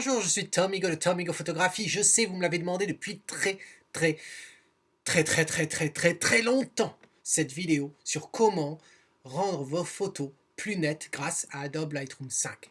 Bonjour, je suis Tomigo de Tomigo Photographie. Je sais, vous me l'avez demandé depuis très longtemps, cette vidéo sur comment rendre vos photos plus nettes grâce à Adobe Lightroom 5.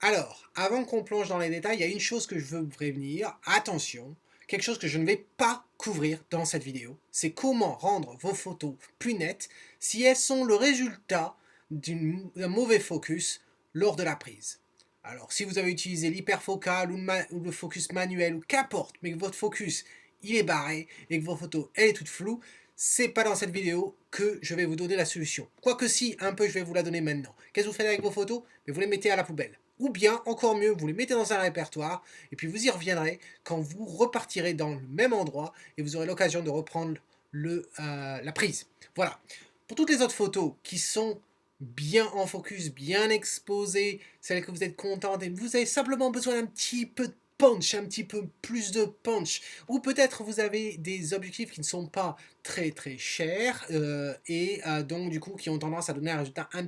Alors, avant qu'on plonge dans les détails, il y a une chose que je veux vous prévenir. Attention, quelque chose que je ne vais pas couvrir dans cette vidéo, c'est comment rendre vos photos plus nettes si elles sont le résultat d'un mauvais focus lors de la prise. Alors, si vous avez utilisé l'hyperfocal ou le focus manuel ou qu'importe, mais que votre focus il est barré et que vos photos elle est toute floue, c'est pas dans cette vidéo que je vais vous donner la solution. Quoique si, un peu je vais vous la donner maintenant. Qu'est-ce que vous faites avec vos photos? Mais vous les mettez à la poubelle. Ou bien, encore mieux, vous les mettez dans un répertoire et puis vous y reviendrez quand vous repartirez dans le même endroit et vous aurez l'occasion de reprendre la prise. Voilà. Pour toutes les autres photos qui sont bien en focus, bien exposées, celles que vous êtes contente et vous avez simplement besoin d'un petit peu de punch, un petit peu plus de punch, ou peut-être vous avez des objectifs qui ne sont pas très chers donc du coup qui ont tendance à donner un résultat un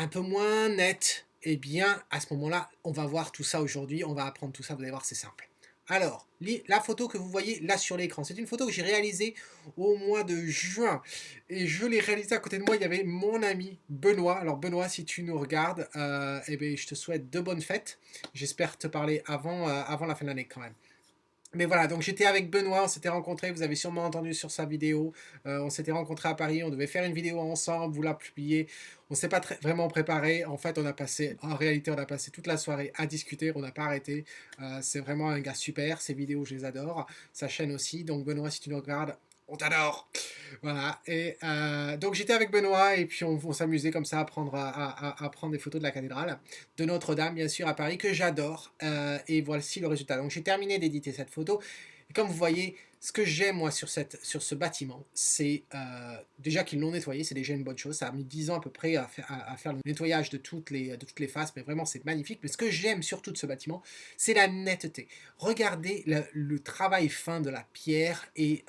peu moins net. Et bien à ce moment-là, on va voir tout ça aujourd'hui, on va apprendre tout ça, vous allez voir, c'est simple. Alors, la photo que vous voyez là sur l'écran, c'est une photo que j'ai réalisée au mois de juin. Et je l'ai réalisée à côté de moi, il y avait mon ami Benoît. Alors Benoît, si tu nous regardes, eh bien, je te souhaite de bonnes fêtes. J'espère te parler avant la fin de l'année quand même. Mais voilà, donc j'étais avec Benoît, on s'était rencontrés, vous avez sûrement entendu sur sa vidéo, on s'était rencontrés à Paris, on devait faire une vidéo ensemble, vous la publier, on ne s'est pas vraiment préparé, en fait en réalité on a passé toute la soirée à discuter, on n'a pas arrêté, c'est vraiment un gars super, ses vidéos je les adore, sa chaîne aussi, donc Benoît si tu nous regardes, on t'adore. Voilà, et donc j'étais avec Benoît et puis on s'amusait comme ça à prendre des photos de la cathédrale de Notre-Dame, bien sûr, à Paris, que j'adore. Et voici le résultat. Donc j'ai terminé d'éditer cette photo. Et comme vous voyez, ce que j'aime moi sur ce bâtiment, c'est déjà qu'ils l'ont nettoyé, c'est déjà une bonne chose. Ça a mis 10 ans à peu près à faire le nettoyage de toutes les faces, mais vraiment c'est magnifique. Mais ce que j'aime surtout de ce bâtiment, c'est la netteté. Regardez le travail fin de la pierre et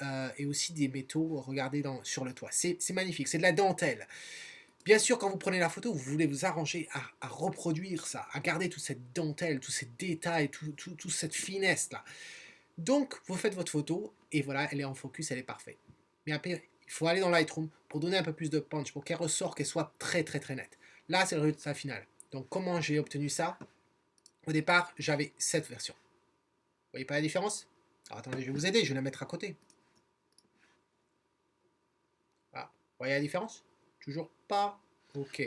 aussi des métaux, regardez sur le toit. C'est magnifique, c'est de la dentelle. Bien sûr, quand vous prenez la photo, vous voulez vous arranger à reproduire ça, à garder toute cette dentelle, tous ces détails, toute cette finesse-là. Donc, vous faites votre photo, et voilà, elle est en focus, elle est parfaite. Mais après, il faut aller dans Lightroom pour donner un peu plus de punch, pour qu'elle ressort, qu'elle soit très nette. Là, c'est le résultat final. Donc, comment j'ai obtenu ça? Au départ, j'avais cette version. Vous voyez pas la différence? Alors, attendez, je vais vous aider, je vais la mettre à côté. Voilà. Vous voyez la différence? Toujours pas? Ok.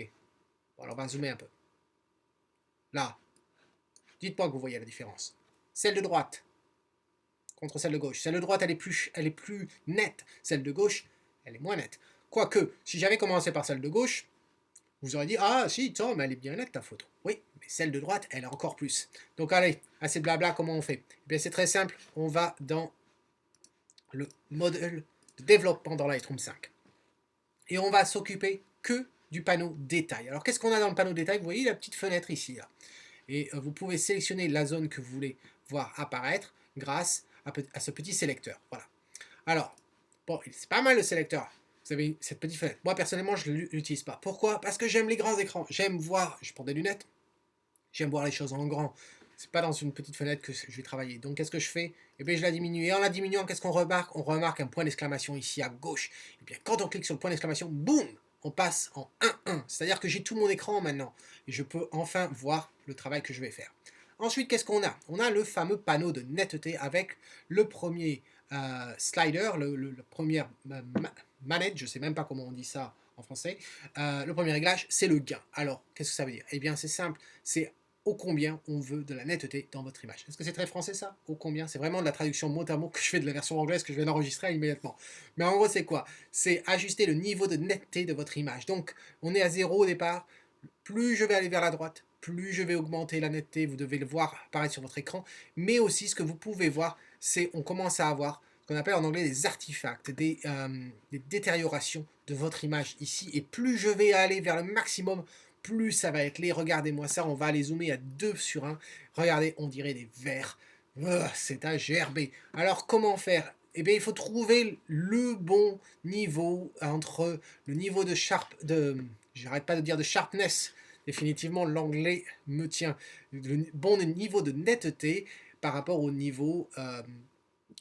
Bon, alors, on va zoomer un peu. Là, dites-moi que vous voyez la différence. Celle de droite contre celle de gauche. Celle de droite, elle est plus nette. Celle de gauche, elle est moins nette. Quoique, si j'avais commencé par celle de gauche, vous aurez dit, ah si, Tom, elle est bien nette ta photo. Oui, mais celle de droite, elle est encore plus. Donc allez, assez de blabla, comment on fait? Eh bien, c'est très simple, on va dans le modèle de développement dans Lightroom 5. Et on va s'occuper que du panneau détail. Alors qu'est-ce qu'on a dans le panneau détail? Vous voyez la petite fenêtre ici, là. Et vous pouvez sélectionner la zone que vous voulez voir apparaître grâce à ce petit sélecteur. Voilà. Alors, bon, c'est pas mal le sélecteur. Vous avez cette petite fenêtre. Moi, personnellement, je ne l'utilise pas. Pourquoi? Parce que j'aime les grands écrans. J'aime voir, je prends des lunettes, j'aime voir les choses en grand. C'est pas dans une petite fenêtre que je vais travailler. Donc, qu'est-ce que je fais? Eh bien, je la diminue. Et en la diminuant, qu'est-ce qu'on remarque? On remarque un point d'exclamation ici à gauche. Et bien, quand on clique sur le point d'exclamation, boum, on passe en 1-1. C'est-à-dire que j'ai tout mon écran maintenant. Et je peux enfin voir le travail que je vais faire. Ensuite, qu'est-ce qu'on a? On a le fameux panneau de netteté avec le premier slider, le premier manette, je ne sais même pas comment on dit ça en français. Le premier réglage, c'est le gain. Alors, qu'est-ce que ça veut dire? Eh bien, c'est simple, c'est ô combien on veut de la netteté dans votre image. Est-ce que c'est très français ça? Ô combien? C'est vraiment de la traduction mot à mot que je fais de la version anglaise que je vais d'enregistrer immédiatement. Mais en gros, c'est quoi? C'est ajuster le niveau de netteté de votre image. Donc, on est à 0 au départ. Plus je vais aller vers la droite, plus je vais augmenter la netteté, vous devez le voir apparaître sur votre écran, mais aussi ce que vous pouvez voir, c'est on commence à avoir ce qu'on appelle en anglais des artefacts, des détériorations de votre image ici, et plus je vais aller vers le maximum, plus ça va être laid. Regardez-moi ça, on va aller zoomer à 2 sur 1, regardez, on dirait des vers, c'est à gerber. Alors comment faire? Eh bien, il faut trouver le bon niveau entre le niveau de j'arrête pas de dire de sharpness définitivement, l'anglais me tient. Le bon niveau de netteté par rapport au niveau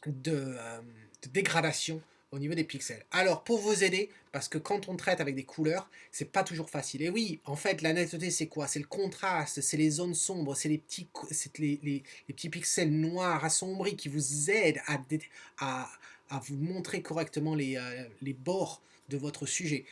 de, euh, de dégradation au niveau des pixels. Alors, pour vous aider, parce que quand on traite avec des couleurs, c'est pas toujours facile. Et oui, en fait, la netteté, c'est quoi? C'est le contraste, c'est les zones sombres, c'est les petits pixels noirs assombris qui vous aident à, à vous montrer correctement les bords de votre sujet.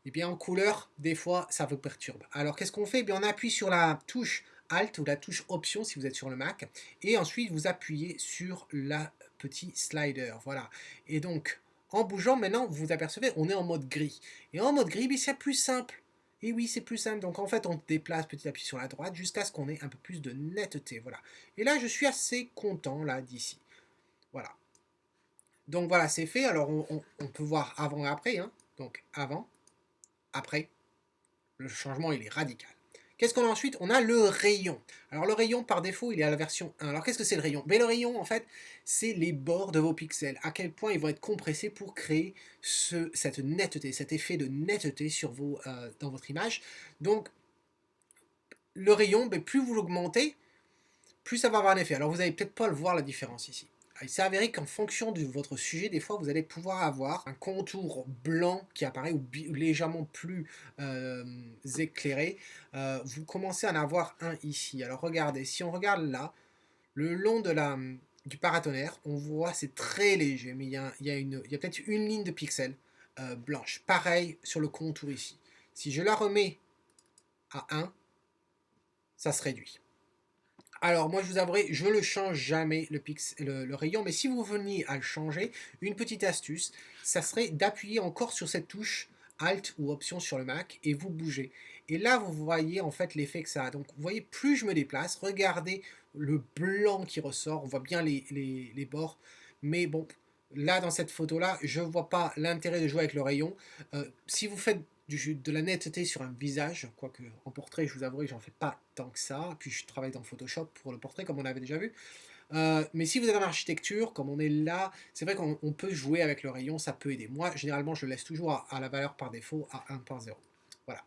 Et bien en couleur, des fois, ça vous perturbe. Alors qu'est-ce qu'on fait? Eh bien, on appuie sur la touche Alt ou la touche Option si vous êtes sur le Mac. Et ensuite, vous appuyez sur la petit slider. Voilà. Et donc, en bougeant, maintenant, vous vous apercevez, on est en mode gris. Et en mode gris, c'est plus simple. Et oui, c'est plus simple. Donc en fait, on déplace petit à petit sur la droite jusqu'à ce qu'on ait un peu plus de netteté. Voilà. Et là, je suis assez content là d'ici. Voilà. Donc voilà, c'est fait. Alors on peut voir avant et après. Hein. Donc avant, après. Le changement, il est radical. Qu'est-ce qu'on a ensuite? On a le rayon. Alors le rayon, par défaut, il est à la version 1. Alors qu'est-ce que c'est le rayon? Le rayon, en fait, c'est les bords de vos pixels. À quel point ils vont être compressés pour créer cette netteté, cet effet de netteté dans votre image. Donc, le rayon, plus vous l'augmentez, plus ça va avoir un effet. Alors vous n'allez peut-être pas le voir la différence ici. Il s'est avéré qu'en fonction de votre sujet, des fois, vous allez pouvoir avoir un contour blanc qui apparaît ou légèrement plus éclairé. Vous commencez à en avoir un ici. Alors regardez, si on regarde là, le long du paratonnerre, on voit c'est très léger, mais il y a peut-être une ligne de pixels blanche. Pareil sur le contour ici. Si je la remets à 1, ça se réduit. Alors, moi, je vous avouerai, je ne le change jamais, le rayon, mais si vous veniez à le changer, une petite astuce, ça serait d'appuyer encore sur cette touche Alt ou Option sur le Mac et vous bougez. Et là, vous voyez en fait l'effet que ça a. Donc, vous voyez, plus je me déplace, regardez le blanc qui ressort, on voit bien les bords, mais bon, là, dans cette photo-là, je ne vois pas l'intérêt de jouer avec le rayon. Si vous faites de la netteté sur un visage, quoique en portrait, je vous avouerai, j'en fais pas tant que ça. Puis je travaille dans Photoshop pour le portrait, comme on avait déjà vu. Mais si vous êtes en architecture, comme on est là, c'est vrai qu'on peut jouer avec le rayon, ça peut aider. Moi, généralement, je le laisse toujours à la valeur par défaut, à 1.0. Voilà.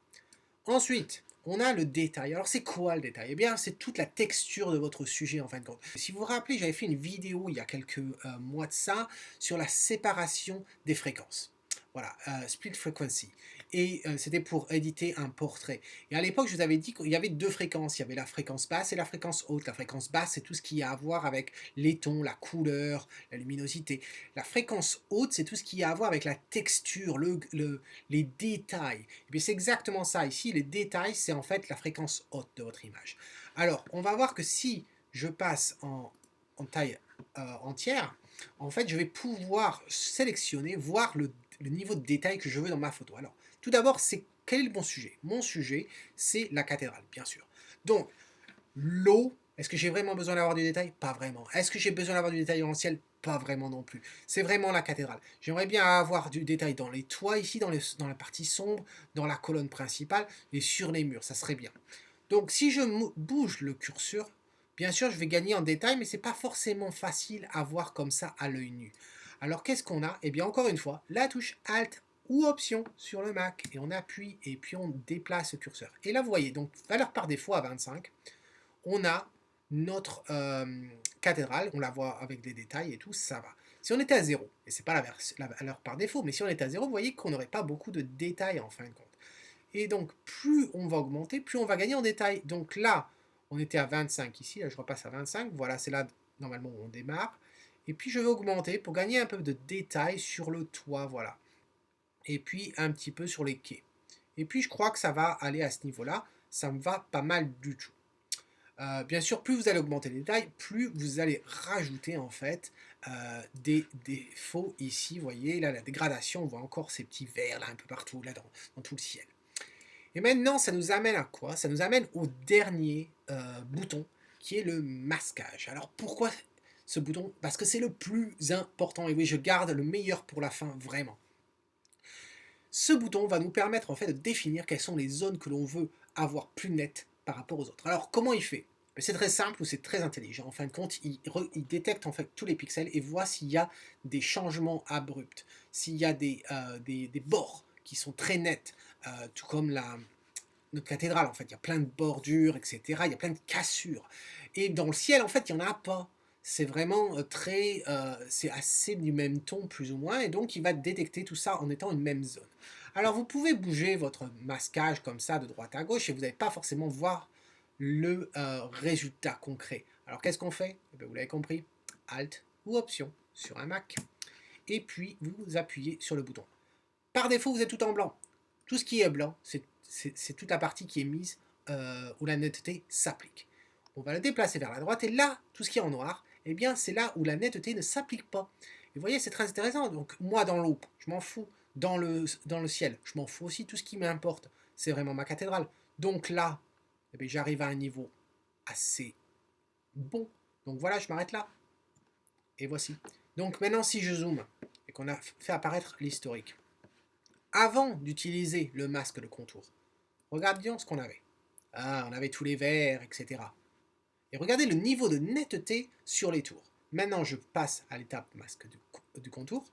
Ensuite, on a le détail. Alors, c'est quoi le détail? Eh bien, c'est toute la texture de votre sujet, en fin de compte. Si vous vous rappelez, j'avais fait une vidéo il y a quelques mois de ça sur la séparation des fréquences. Voilà, split frequency. Et c'était pour éditer un portrait. Et à l'époque, je vous avais dit qu'il y avait deux fréquences. Il y avait la fréquence basse et la fréquence haute. La fréquence basse, c'est tout ce qui a à voir avec les tons, la couleur, la luminosité. La fréquence haute, c'est tout ce qui a à voir avec la texture, les détails. Et c'est exactement ça ici. Les détails, c'est en fait la fréquence haute de votre image. Alors, on va voir que si je passe en taille entière, en fait, je vais pouvoir sélectionner, voir le niveau de détail que je veux dans ma photo. Alors, tout d'abord, quel est le bon sujet? Mon sujet, c'est la cathédrale, bien sûr. Donc, l'eau, est-ce que j'ai vraiment besoin d'avoir du détail? Pas vraiment. Est-ce que j'ai besoin d'avoir du détail dans le ciel? Pas vraiment non plus. C'est vraiment la cathédrale. J'aimerais bien avoir du détail dans les toits ici, dans la partie sombre, dans la colonne principale et sur les murs. Ça serait bien. Donc, si je bouge le curseur, bien sûr, je vais gagner en détail, mais ce n'est pas forcément facile à voir comme ça à l'œil nu. Alors, qu'est-ce qu'on a? Eh bien, encore une fois, la touche Alt ou Option sur le Mac, et on appuie, et puis on déplace le curseur. Et là, vous voyez, donc, valeur par défaut à 25, on a notre cathédrale, on la voit avec des détails et tout, ça va. Si on était à 0, et c'est pas la valeur par défaut, mais si on était à 0, vous voyez qu'on n'aurait pas beaucoup de détails en fin de compte. Et donc, plus on va augmenter, plus on va gagner en détail. Donc là, on était à 25 ici, là je repasse à 25, voilà, c'est là, normalement, où on démarre. Et puis, je vais augmenter pour gagner un peu de détails sur le toit, voilà. Et puis, un petit peu sur les quais. Et puis, je crois que ça va aller à ce niveau-là. Ça me va pas mal du tout. Bien sûr, plus vous allez augmenter les détails, plus vous allez rajouter en fait des défauts ici. Vous voyez, là, la dégradation, on voit encore ces petits verts là un peu partout, là dans tout le ciel. Et maintenant, ça nous amène à quoi? Ça nous amène au dernier bouton, qui est le masquage. Alors pourquoi ce bouton? Parce que c'est le plus important. Et oui, je garde le meilleur pour la fin, vraiment. Ce bouton va nous permettre en fait de définir quelles sont les zones que l'on veut avoir plus nettes par rapport aux autres. Alors comment il fait? C'est très simple ou c'est très intelligent. En fin de compte, il détecte en fait tous les pixels et voit s'il y a des changements abrupts, s'il y a des bords qui sont très nets, tout comme notre cathédrale, en fait. Il y a plein de bordures, etc. Il y a plein de cassures. Et dans le ciel, en fait, il n'y en a pas. C'est vraiment c'est assez du même ton, plus ou moins, et donc il va détecter tout ça en étant une même zone. Alors vous pouvez bouger votre masquage comme ça de droite à gauche et vous n'allez pas forcément voir le résultat concret. Alors qu'est-ce qu'on fait? Eh bien, vous l'avez compris, Alt ou Option sur un Mac, et puis vous appuyez sur le bouton. Par défaut, vous êtes tout en blanc. Tout ce qui est blanc, c'est toute la partie qui est mise où la netteté s'applique. On va le déplacer vers la droite, et là, tout ce qui est en noir, eh bien, c'est là où la netteté ne s'applique pas. Et vous voyez, c'est très intéressant. Donc, moi, dans l'eau, je m'en fous. Dans le ciel, je m'en fous aussi. Tout ce qui m'importe, c'est vraiment ma cathédrale. Donc là, eh bien, j'arrive à un niveau assez bon. Donc voilà, je m'arrête là. Et voici. Donc maintenant, si je zoome et qu'on a fait apparaître l'historique, avant d'utiliser le masque de contour, regardions ce qu'on avait. Ah, on avait tous les verts, etc. Et regardez le niveau de netteté sur les tours. Maintenant, je passe à l'étape masque du contour.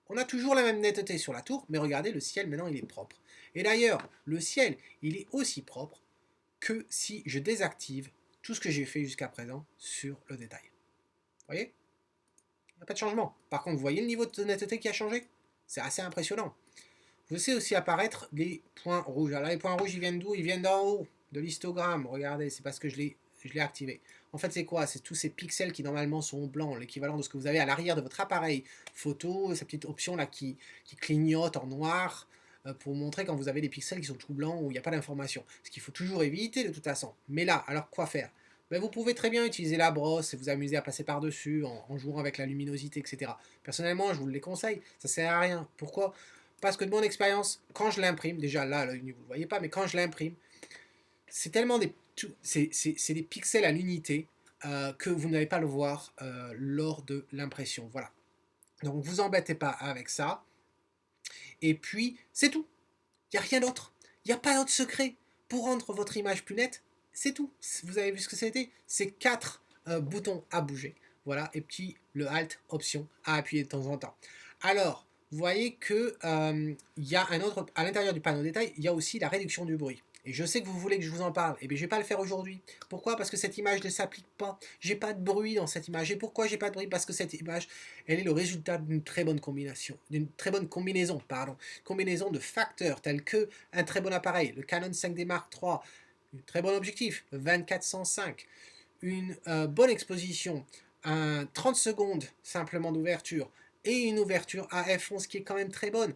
On a toujours la même netteté sur la tour, mais regardez, le ciel, maintenant, il est propre. Et d'ailleurs, le ciel, il est aussi propre que si je désactive tout ce que j'ai fait jusqu'à présent sur le détail. Vous voyez? Il n'y a pas de changement. Par contre, vous voyez le niveau de netteté qui a changé? C'est assez impressionnant. Vous laissez aussi apparaître les points rouges. Alors là, les points rouges, ils viennent d'où? Ils viennent d'en haut, de l'histogramme. Regardez, c'est parce que je l'ai activé. En fait, c'est quoi? C'est tous ces pixels qui normalement sont blancs, l'équivalent de ce que vous avez à l'arrière de votre appareil photo, cette petite option là qui clignote en noir pour montrer quand vous avez des pixels qui sont tout blancs où il n'y a pas d'information. Ce qu'il faut toujours éviter de toute façon. Mais là, alors quoi faire? Ben, vous pouvez très bien utiliser la brosse et vous amuser à passer par-dessus en jouant avec la luminosité, etc. Personnellement, je vous les conseille. Ça sert à rien. Pourquoi? Parce que de mon expérience, quand je l'imprime, déjà là, vous ne le voyez pas, mais quand je l'imprime, c'est tellement c'est des pixels à l'unité que vous n'allez pas le voir lors de l'impression. Voilà. Donc vous embêtez pas avec ça. Et puis, c'est tout. Il n'y a rien d'autre. Il n'y a pas d'autre secret. Pour rendre votre image plus nette, c'est tout. Vous avez vu ce que c'était? C'est 4 boutons à bouger. Voilà. Et puis le Alt, Option, à appuyer de temps en temps. Alors, vous voyez que y a un autre, à l'intérieur du panneau détail, il y a aussi la réduction du bruit. Et je sais que vous voulez que je vous en parle. Et bien, je ne vais pas le faire aujourd'hui. Pourquoi? Parce que cette image ne s'applique pas. J'ai pas de bruit dans cette image. Et pourquoi j'ai pas de bruit? Parce que cette image, elle est le résultat d'une très bonne combinaison. D'une très bonne combinaison, pardon. Combinaison de facteurs tels que un très bon appareil, le Canon 5D Mark III, un très bon objectif, le 24-105, une bonne exposition, un 30 secondes simplement d'ouverture, et une ouverture à f11 qui est quand même très bonne.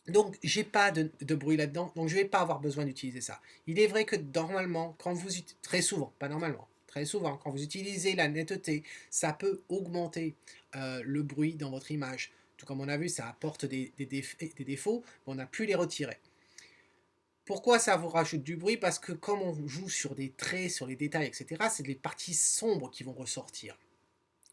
Donc, j'ai pas de bruit là-dedans, donc je vais pas avoir besoin d'utiliser ça. Il est vrai que normalement, quand vous très souvent, pas normalement, très souvent, quand vous utilisez la netteté, ça peut augmenter le bruit dans votre image. Tout comme on a vu, ça apporte des défauts, mais on a pu les retirer. Pourquoi ça vous rajoute du bruit? Parce que comme on joue sur des traits, sur les détails, etc., c'est les parties sombres qui vont ressortir.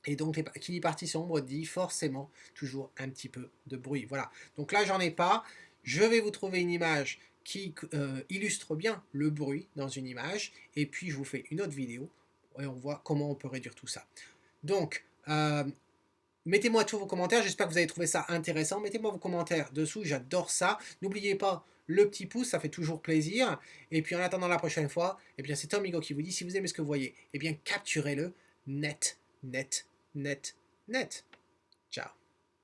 Et donc, qui dit partie sombre dit forcément toujours un petit peu de bruit. Voilà. Donc là, j'en ai pas. Je vais vous trouver une image qui illustre bien le bruit dans une image. Et puis, je vous fais une autre vidéo et on voit comment on peut réduire tout ça. Donc, mettez-moi tous vos commentaires. J'espère que vous avez trouvé ça intéressant. Mettez-moi vos commentaires dessous. J'adore ça. N'oubliez pas le petit pouce, ça fait toujours plaisir. Et puis, en attendant la prochaine fois, eh bien, c'est Tom Higo qui vous dit, si vous aimez ce que vous voyez, eh bien, capturez-le net. Ciao.